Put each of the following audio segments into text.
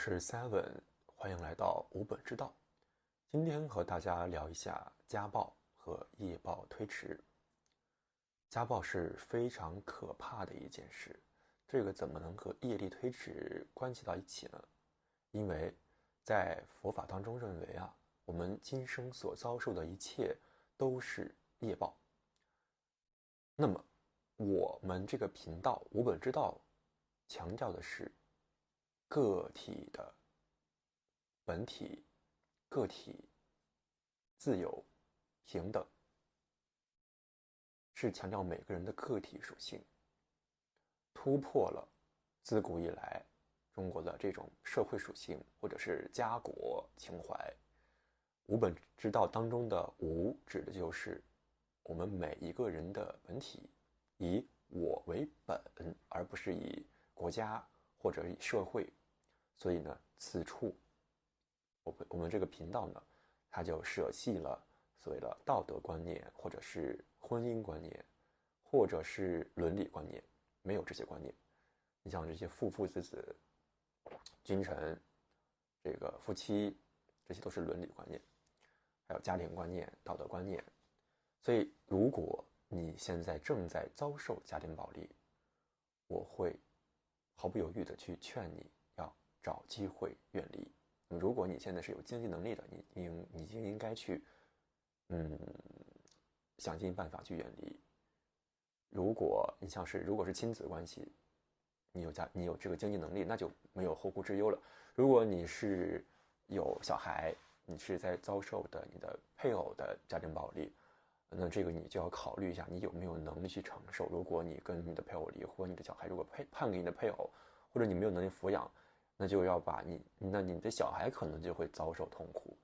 我是 Seven，欢迎来到无本之道。今天和大家聊一下家暴和业报推迟。家暴是非常可怕的一件事，这个怎么能和业力推迟关系到一起呢？因为在佛法当中认为我们今生所遭受的一切都是业报。那么我们这个频道无本之道强调的是个体的本体、个体自由、平等，是强调每个人的个体属性，突破了自古以来中国的这种社会属性或者是家国情怀。无本之道当中的无指的就是我们每一个人的本体，以我为本，而不是以国家或者以社会。所以呢，此处我们这个频道呢，它就舍弃了所谓的道德观念，或者是婚姻观念，或者是伦理观念，没有这些观念。你像这些父子、君臣，这个夫妻，这些都是伦理观念，还有家庭观念、道德观念。所以，如果你现在正在遭受家庭暴力，我会毫不犹豫的去劝你要找机会远离。如果你现在是有经济能力的，你就应该去，想尽办法去远离。如果是亲子关系，你有这个经济能力，那就没有后顾之忧了。如果你是有小孩，你是在遭受的你的配偶的家庭暴力，那这个你就要考虑一下，你有没有能力去承受。如果你跟你的配偶离婚，你的小孩如果判给你的配偶，或者你没有能力抚养，那就要那你的小孩可能就会遭受痛苦。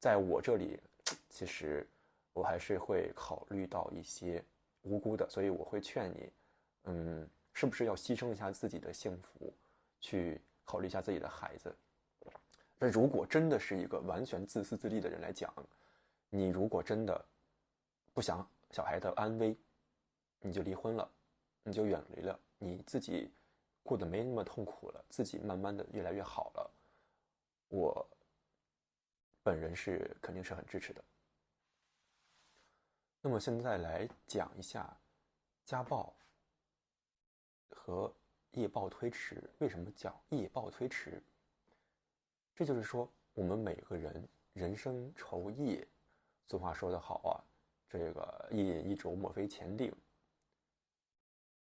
在我这里，其实我还是会考虑到一些无辜的，所以我会劝你，是不是要牺牲一下自己的幸福，去考虑一下自己的孩子。那如果真的是一个完全自私自利的人来讲，你如果真的不想小孩的安危，你就离婚了，你就远离了，你自己过得没那么痛苦了，自己慢慢的越来越好了，我本人是肯定是很支持的。那么现在来讲一下家暴和业报推迟。为什么叫业报推迟？这就是说我们每个人人生酬业，俗话说得好这个一饮一啄莫非前定。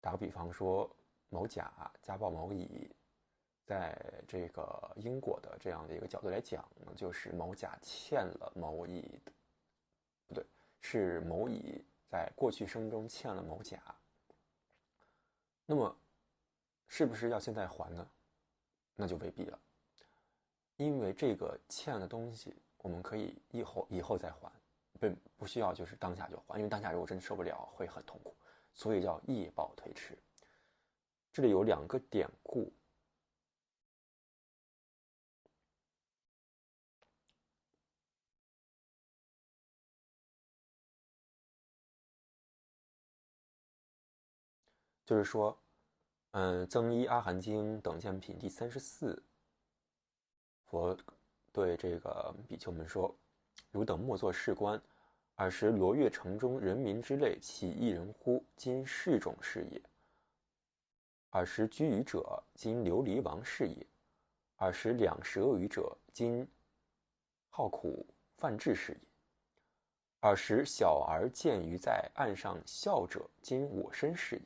打个比方说，某甲家暴某乙，在这个因果的这样的一个角度来讲呢，就是某甲欠了某乙的，不对，是某乙在过去生中欠了某甲。那么，是不是要现在还呢？那就未必了，因为这个欠的东西，我们可以以后再还，不需要就是当下就还，因为当下如果真受不了，会很痛苦，所以叫业报推迟。这里有2个典故，就是说，增一阿含经等见品第34，佛对这个比丘们说：汝等莫作事官，尔时罗越城中人民之类，岂一人乎？今是种是也。尔时居于者，今琉璃王是也。尔时两舌于者，今好苦犯智是也。尔时小儿见于在岸上笑者，今我身是也。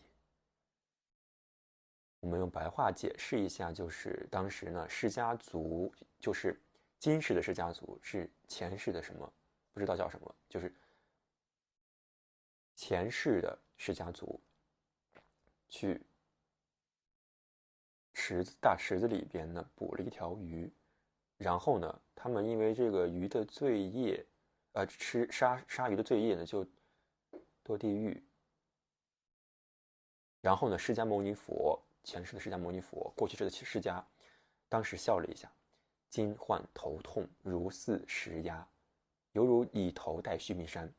我们用白话解释一下，就是当时呢，释家族就是今世的释家族是前世的什么，不知道叫什么，就是前世的释家族去大池子里边呢捕了一条鱼，然后呢，他们因为这个鱼的罪业，吃杀鱼的罪业呢，就堕地狱。然后呢，释迦牟尼佛，前世的释迦牟尼佛，过去世的释迦，当时笑了一下，今患头痛，如似石压，犹如以头戴须弥山。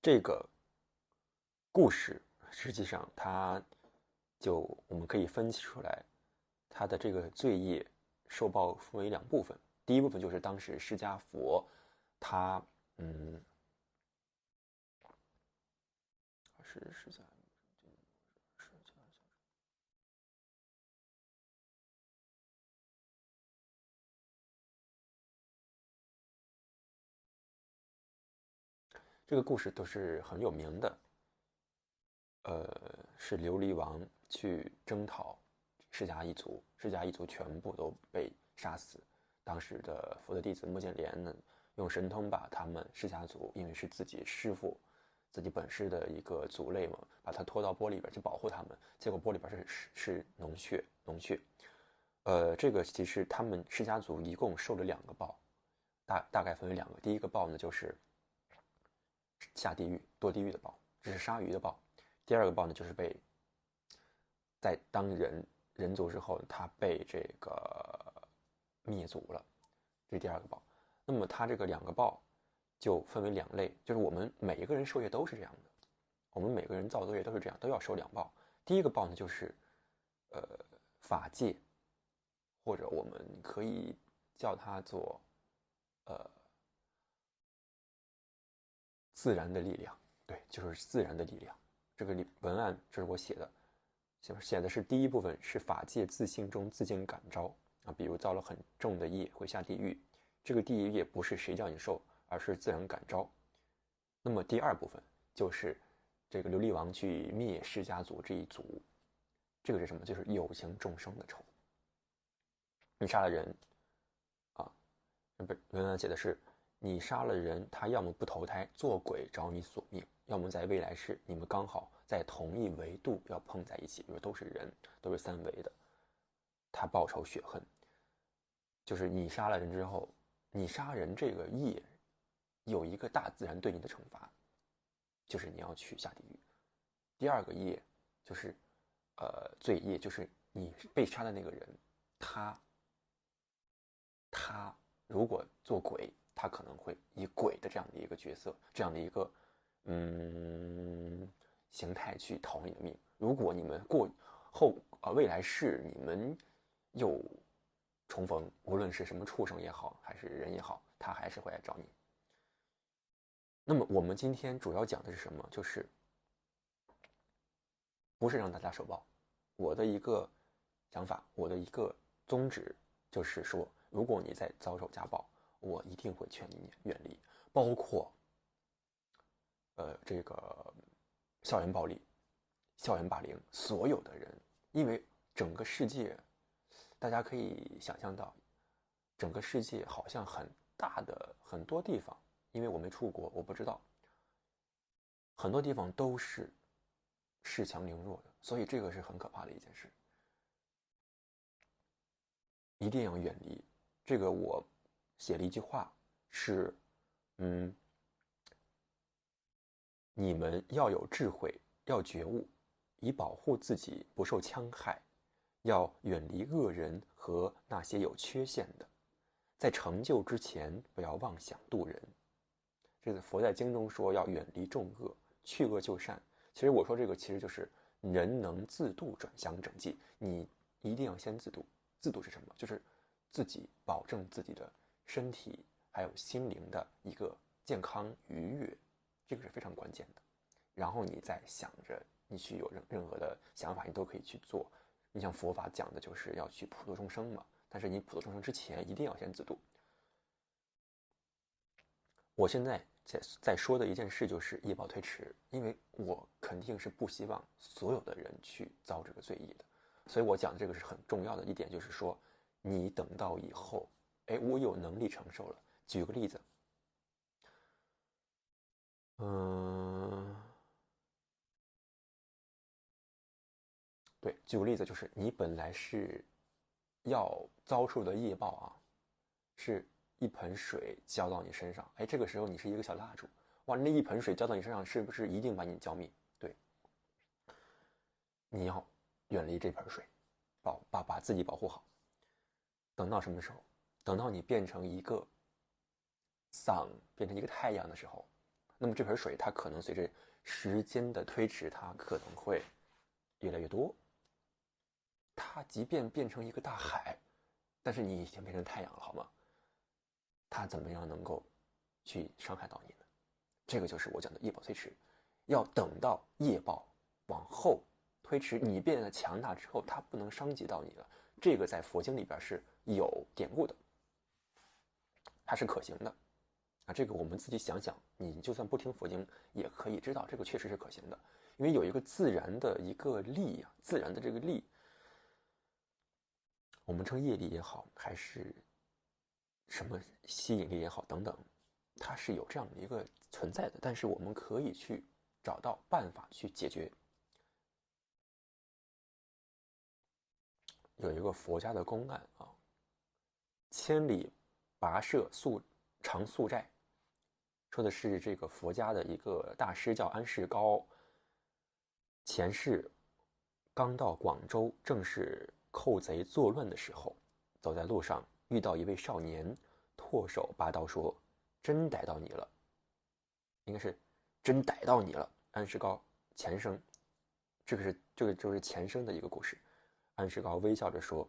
这个故事实际上我们可以分析出来，他的这个罪业受报分为2部分。第一部分就是当时释迦佛他这个故事都是很有名的，是琉璃王去征讨释迦一族，释迦一族全部都被杀死。当时的佛的弟子目犍连呢，用神通把他们释迦族，因为是自己师父、自己本师的一个族类嘛，把他拖到钵里边去保护他们。结果钵里边是脓血。这个其实他们释迦族一共受了2个报，大概分为2个。第一个报呢就是下地狱堕地狱的报，这是杀鱼的报。第2个报呢就是在当人族之后，他被这个灭族了，这是第2个报。那么他这个2个报就分为2类，就是我们每一个人受业都是这样的，我们每个人造作业都是这样，都要受2报。第一个报呢就是法界，或者我们可以叫它做自然的力量，对，就是自然的力量。这个文案这是我写的是第一部分是法界自性中自见感召啊，比如造了很重的业会下地狱，这个地狱业不是谁叫你受，而是自然感召。那么第2部分就是这个琉璃王去灭释迦族这一族，这个是什么？就是有情众生的仇。你杀了人啊，文案写的是你杀了人，他要么不投胎做鬼找你索命，要么在未来世你们刚好在同一维度要碰在一起，比如都是人，都是3维的，他报仇雪恨。就是你杀了人之后，你杀人这个业有一个大自然对你的惩罚，就是你要去下地狱。第2个业就是罪业，就是你被杀的那个人，他如果做鬼，他可能会以鬼的这样的一个角色，这样的一个形态去讨你的命。如果你们未来世你们又重逢，无论是什么畜生也好，还是人也好，他还是会来找你。那么我们今天主要讲的是什么？就是不是让大家受报。我的一个想法，我的一个宗旨就是说，如果你在遭受家暴，我一定会劝你远离，包括这个校园暴力、校园霸凌，所有的人，因为整个世界，大家可以想象到，整个世界好像很大的很多地方，因为我没出国，我不知道，很多地方都是恃强凌弱的，所以这个是很可怕的一件事，一定要远离。这个我写了一句话是，你们要有智慧，要觉悟，以保护自己不受戕害，要远离恶人和那些有缺陷的，在成就之前不要妄想度人。这个佛在经中说要远离众恶，去恶就善。其实我说这个其实就是人能自度转相整济，你一定要先自度。自度是什么？就是自己保证自己的身体还有心灵的一个健康愉悦，这个是非常关键的。然后你再想着你去有任何的想法，你都可以去做。你像佛法讲的就是要去普度众生嘛，但是你普度众生之前一定要先自度。我现在在说的一件事就是业报推迟，因为我肯定是不希望所有的人去遭这个罪业的，所以我讲的这个是很重要的一点，就是说你等到以后，我有能力承受了。举个例子，对，举个例子就是你本来是要遭受的业报啊，是一盆水浇到你身上，这个时候你是一个小蜡烛，哇，那一盆水浇到你身上，是不是一定把你浇灭？对，你要远离这盆水，把自己保护好。等到什么时候？等到你变成一个伞，变成一个太阳的时候，那么这盆水它可能随着时间的推迟，它可能会越来越多。它即便变成一个大海，但是你已经变成太阳了，好吗？它怎么样能够去伤害到你呢？这个就是我讲的业报推迟，要等到业报往后推迟，你变得强大之后，它不能伤及到你了。这个在佛经里边是有典故的，它是可行的。这个我们自己想想，你就算不听佛经，也可以知道这个确实是可行的，因为有一个自然的一个力啊，自然的这个力，我们称业力也好，还是什么吸引力也好等等，它是有这样的一个存在的，但是我们可以去找到办法去解决。有一个佛家的公案啊，千里跋涉常宿债，说的是这个佛家的一个大师叫安世高，前世刚到广州，正是寇贼作乱的时候，走在路上遇到一位少年，唾手拔刀说：“真逮到你了。”应该是真逮到你了。安世高前生，这个就是前生的一个故事。安世高微笑着说：“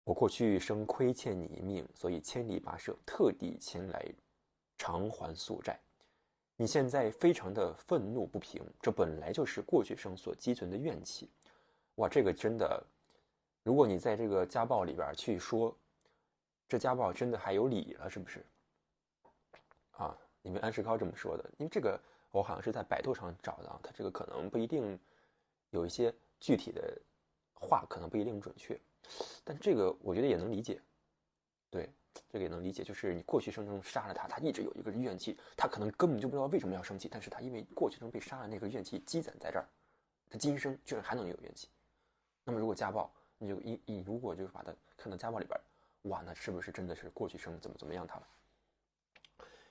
我过去一生亏欠你一命，所以千里跋涉，特地前来偿还宿债。你现在非常的愤怒不平，这本来就是过去生所积存的怨气。”哇，这个真的，如果你在这个家暴里边去说，这家暴真的还有理了，是不是？啊，因为安世高这么说的，因为这个我好像是在百度上找的，他这个可能不一定有一些具体的话，可能不一定准确，但这个我觉得也能理解。对，这个也能理解，就是你过去生中杀了他，他一直有一个怨气，他可能根本就不知道为什么要生气，但是他因为过去生被杀了，那个怨气积攒在这儿，他今生居然还能有怨气。那么如果家暴，你如果就是把它看到家暴里边，哇，那是不是真的是过去生怎么样他了？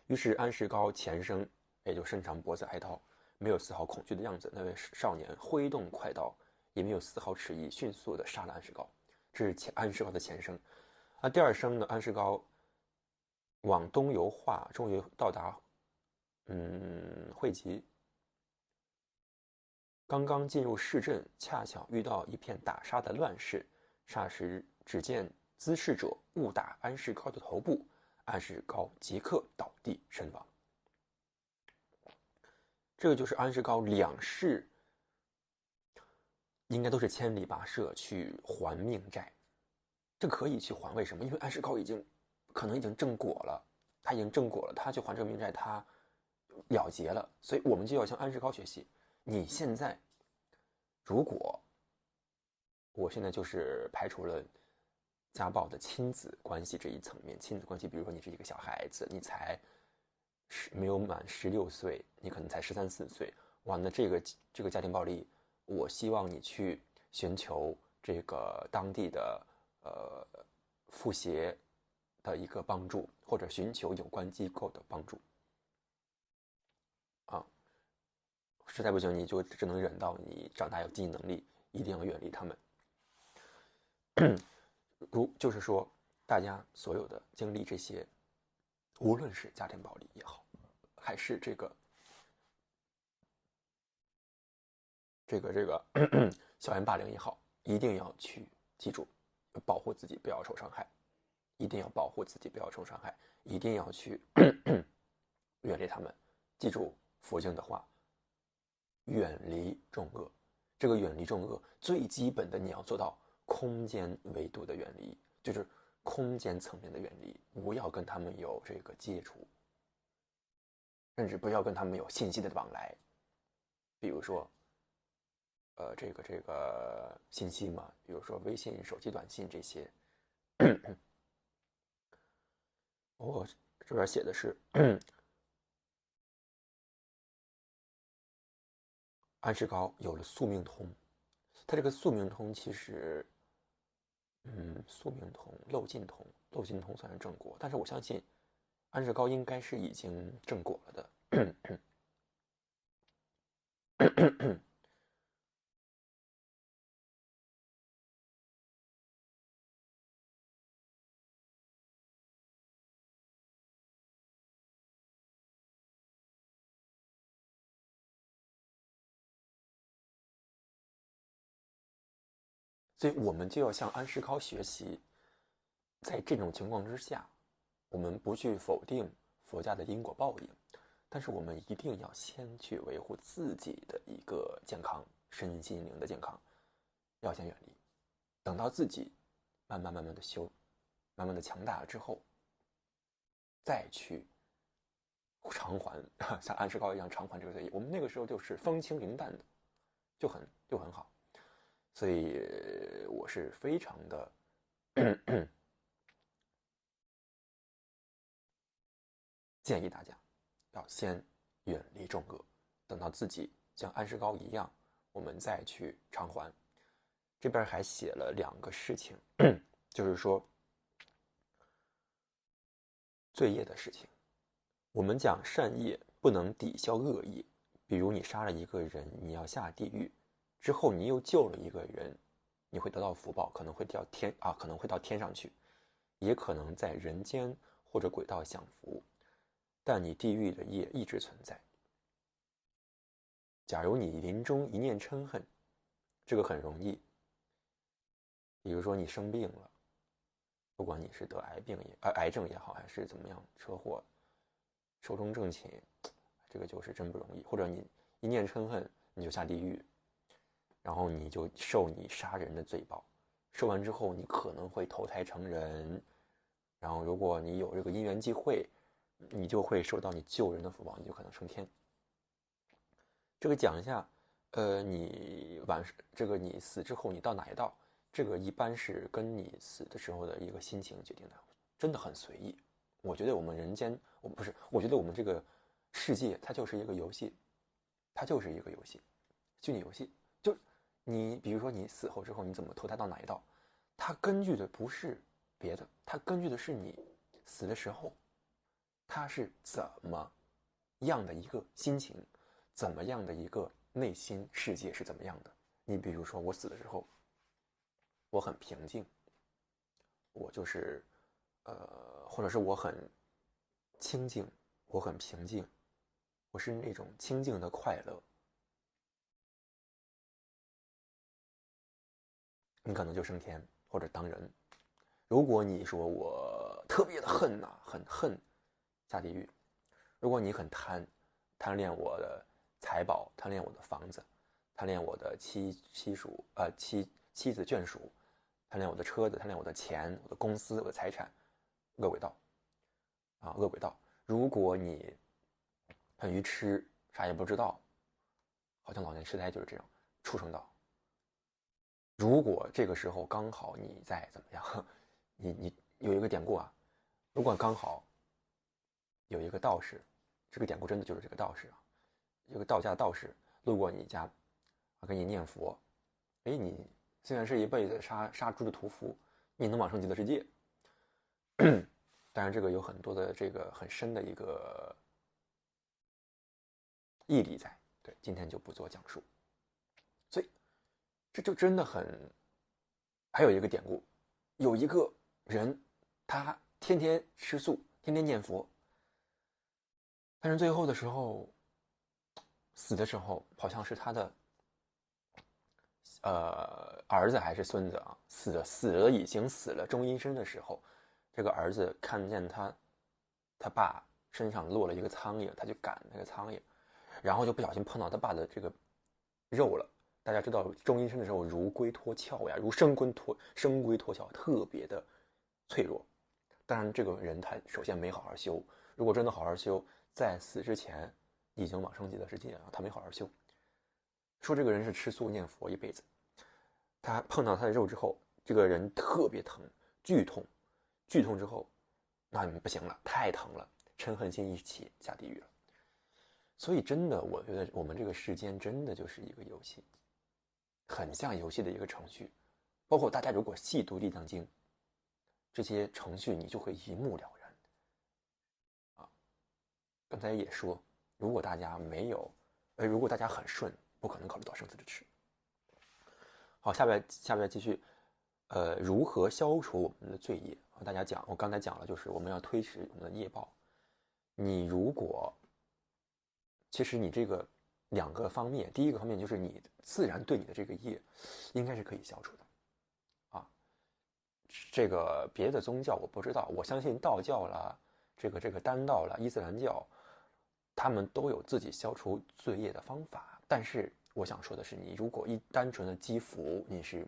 于是安世高前生也就伸长脖子挨刀，没有丝毫恐惧的样子。那位少年挥动快刀，也没有丝毫迟疑，迅速的杀了安世高。这是安世高的前生。第二生呢，安世高往东游化，终于到达会稽。刚刚进入市镇，恰巧遇到一片打杀的乱世。霎时，只见滋事者误打安世高的头部，安世高即刻倒地身亡。这个就是安世高两世应该都是千里跋涉去还命债，这可以去还。为什么？因为安世高可能已经正果了，他已经正果了，他去还这个命债，他了结了。所以我们就要向安世高学习。你现在如果我现在就是排除了家暴的亲子关系这一层面，亲子关系，比如说你是一个小孩子，你才没有满16岁，你可能才13、14岁，哇，那这个家庭暴力，我希望你去寻求这个当地的妇协的一个帮助，或者寻求有关机构的帮助。啊，实在不行，你就只能忍到你长大有经济能力，一定要远离他们。就是说，大家所有的经历这些，无论是家庭暴力也好，还是这个校园霸凌也好，一定要去记住，保护自己不要受伤害，一定要保护自己不要受伤害，一定要去远离他们。记住佛经的话，远离众恶。这个远离众恶，最基本的你要做到空间维度的远离，就是空间层面的远离，不要跟他们有这个接触，甚至不要跟他们有信息的往来。比如说，这个信息嘛，比如说微信、手机短信这些。我这边写的是安世高有了宿命通，他这个宿命通其实，宿命通、漏尽通算是正果，但是我相信安世高应该是已经正果了的。所以我们就要向安世高学习，在这种情况之下，我们不去否定佛家的因果报应，但是我们一定要先去维护自己的一个健康，身心灵的健康，要先远离，等到自己慢慢的修，慢慢的强大了之后，再去偿还，像安世高一样偿还这个罪业。我们那个时候就是风轻云淡的，就很好。所以我是非常的建议大家要先远离众恶，等到自己像安世高一样，我们再去偿还。这边还写了2个事情，就是说罪业的事情。我们讲善业不能抵消恶业，比如你杀了一个人，你要下地狱，之后你又救了一个人，你会得到福报，可能会到天上去，也可能在人间或者轨道享福，但你地狱的业一直存在。假如你临终一念嗔恨，这个很容易。比如说你生病了，不管你是得癌症也好，还是怎么样，车祸、寿终正寝，这个就是真不容易。或者你一念嗔恨，你就下地狱，然后你就受你杀人的罪报，受完之后你可能会投胎成人，然后如果你有这个因缘际会，你就会受到你救人的福报，你就可能升天。这个讲一下，你死之后你到哪一道，这个一般是跟你死的时候的一个心情决定的，真的很随意。我觉得我们人间，我觉得我们这个世界它就是一个游戏，虚拟游戏。就你比如说你死后之后你怎么投胎到哪一道，它根据的不是别的，它根据的是你死的时候，它是怎么样的一个心情，怎么样的一个内心世界是怎么样的。你比如说我死的时候，我很平静，我就是或者是我很清静，我很平静，我是那种清静的快乐，你可能就升天或者当人。如果你说我特别的恨呐，很恨，下地狱。如果你很贪恋我的财宝，贪恋我的房子，贪恋我的妻子眷属，贪恋我的车子，贪恋我的钱，我的公司，我的财产，恶鬼道啊，恶鬼道。如果你很愚痴，啥也不知道，好像老年痴呆就是这种畜生道。如果这个时候刚好你在怎么样，你有一个典故啊，如果刚好有一个道士，这个典故真的就是这个道士啊，有个道家的道士路过你家，给你念佛，你虽然是一辈子杀猪的屠夫，你能往生极乐世界。当然这个有很多的这个很深的一个义理在，对，今天就不做讲述。所以这就真的很。还有一个典故，有一个人他天天吃素，天天念佛，但是最后的时候死的时候，好像是他的儿子还是孙子啊，死了已经死了中阴身的时候，这个儿子看见他爸身上落了一个苍蝇，他就赶那个苍蝇，然后就不小心碰到他爸的这个肉了。大家知道中阴身的时候如龟脱壳呀，如生龟脱壳，特别的脆弱。当然这个人他首先没好好修，如果真的好好修，在死之前已经往生极乐世界了，他没好好修。说这个人是吃素念佛一辈子，他碰到他的肉之后，这个人特别疼，剧痛之后，那不行了，太疼了，嗔恨心一起下地狱了。所以真的，我觉得我们这个世间真的就是一个游戏，很像游戏的一个程序。包括大家如果细读《地藏经》，这些程序你就会一目了然啊。刚才也说，如果大家很顺，不可能考虑到生死之痴。好，下边继续，如何消除我们的罪业？我刚才讲了，就是我们要推迟我们的业报。其实你这个2个方面，第一个方面就是你自然对你的这个业，应该是可以消除的。这个别的宗教我不知道，我相信道教啦，这个丹道啦，伊斯兰教，他们都有自己消除罪业的方法。但是我想说的是，你如果单纯的积福，你是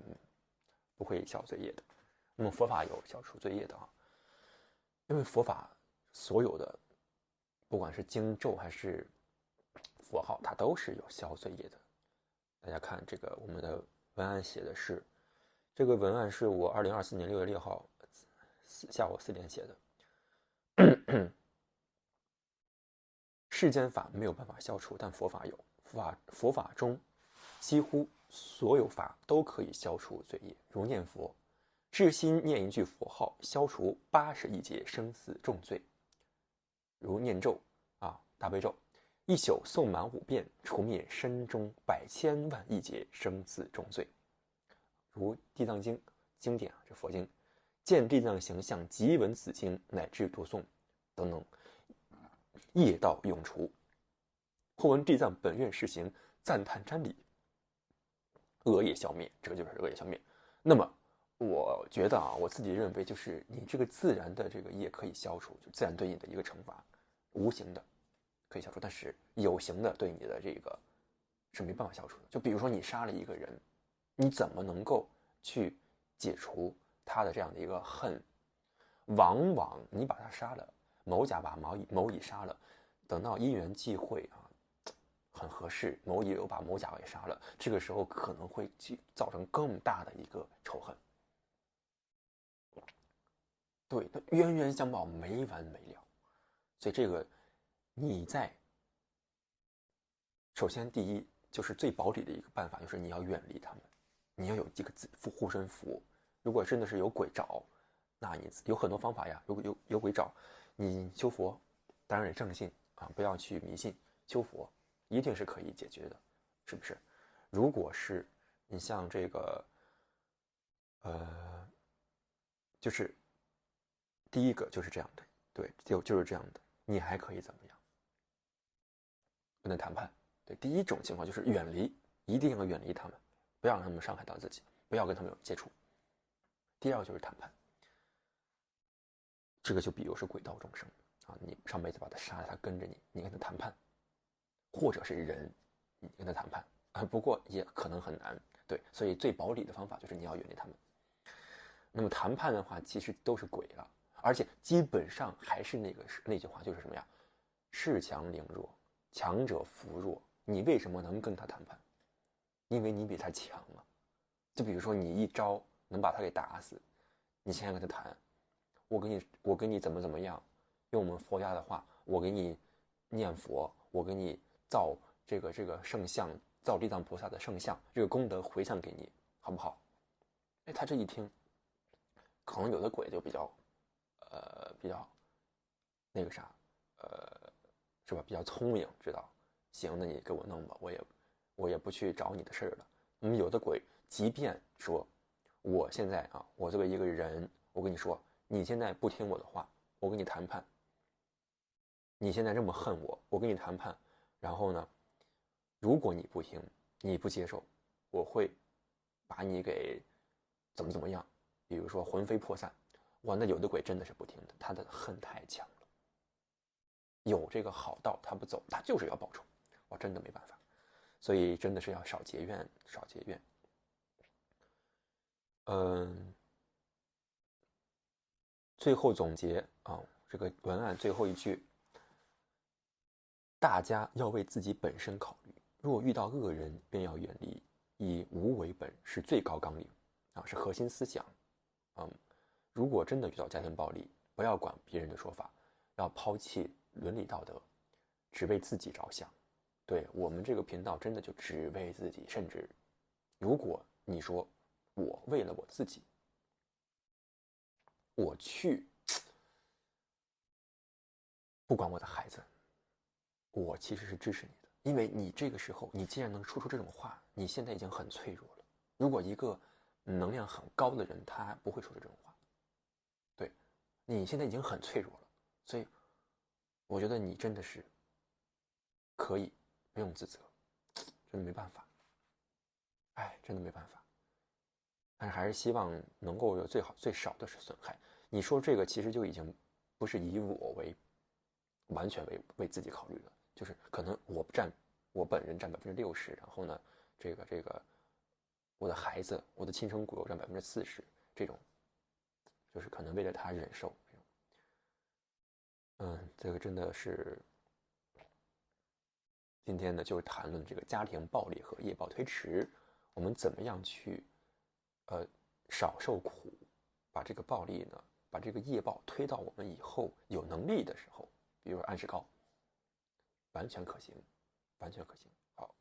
不会消罪业的。那么佛法有消除罪业的啊，因为佛法所有的，不管是经咒还是符号，它都是有消罪业的。大家看这个我们的文案写的是，这个文案是我2024年6月6号下午4点写的。世间法没有办法消除，但佛法有。佛法中几乎所有法都可以消除罪业，如念佛，至心念一句佛号，消除80亿劫生死重罪；如念咒大悲咒，一宿诵满5遍，除灭身中100千万亿劫生死重罪；如地藏经经典这佛经，见地藏形象，即闻此经，乃至读诵等等，业道永除。或闻地藏本愿实行，赞叹瞻礼，恶业消灭。这个就是恶业消灭。那么我觉得我自己认为，就是你这个自然的这个业可以消除，就自然对你的一个惩罚，无形的可以消除，但是有形的对你的这个是没办法消除的。就比如说你杀了一个人，你怎么能够去解除他的这样的一个恨？往往你把他杀了，某甲把某乙杀了，等到因缘际会很合适，某乙又把某甲给杀了，这个时候可能会造成更大的一个仇恨。对，那冤冤相报没完没了。所以这个你在首先第一就是最保底的一个办法，就是你要远离他们，你要有一个护身符。如果真的是有鬼找，那你有很多方法呀。如果有鬼找，你修佛，当然也正信不要去迷信，修佛一定是可以解决的，是不是？如果是你像这个就是第一个就是这样的，对，就是这样的，你还可以怎么样？不能谈判。对，第一种情况就是远离，一定要远离他们，不要让他们伤害到自己，不要跟他们有接触。第二个就是谈判，这个就比如是鬼道众生你上辈子把他杀了，他跟着你，你跟他谈判，或者是人，你跟他谈判不过也可能很难。对，所以最保底的方法就是你要远离他们。那么谈判的话，其实都是鬼了，而且基本上还是那句话，就是什么呀？恃强凌弱，强者扶弱。你为什么能跟他谈判？因为你比他强啊。就比如说你一招能把他给打死，你现在跟他谈，我给你怎么样，用我们佛家的话，我给你念佛，我给你造这个圣像，造地藏菩萨的圣像，这个功德回向给你，好不好？他这一听，可能有的鬼就比较那个啥是吧，比较聪明，知道行，那你给我弄吧，我也不去找你的事儿了。那么有的鬼即便说我现在我作为一个人，我跟你说，你现在不听我的话，我跟你谈判，你现在这么恨我，我跟你谈判，然后呢，如果你不听，你不接受，我会把你给怎么样，比如说魂飞魄散。哇，那有的鬼真的是不听的，他的恨太强了，有这个好道他不走，他就是要报仇，哇，真的没办法。所以真的是要少结怨，少结怨。最后总结这个文案最后一句，大家要为自己本身考虑，若遇到恶人，便要远离，以无为本是最高纲领是核心思想。如果真的遇到家庭暴力，不要管别人的说法，要抛弃伦理道德，只为自己着想。对，我们这个频道真的就只为自己，甚至如果你说我为了我自己，我去不管我的孩子，我其实是支持你的，因为你这个时候你既然能说出这种话，你现在已经很脆弱了。如果一个能量很高的人，他不会说出这种话。对，你现在已经很脆弱了，所以我觉得你真的是可以不用自责，真的没办法，真的没办法。但是还是希望能够有最少的损害。你说这个其实就已经不是以我完全为自己考虑了，就是可能我本人占60%，然后呢，这个我的孩子，我的亲生骨肉占40%，这种就是可能为了他忍受。这个真的是今天呢，就是谈论这个家庭暴力和业报推迟，我们怎么样去少受苦，把这个暴力呢，把这个业报推到我们以后有能力的时候，比如说安世高，完全可行，完全可行。好。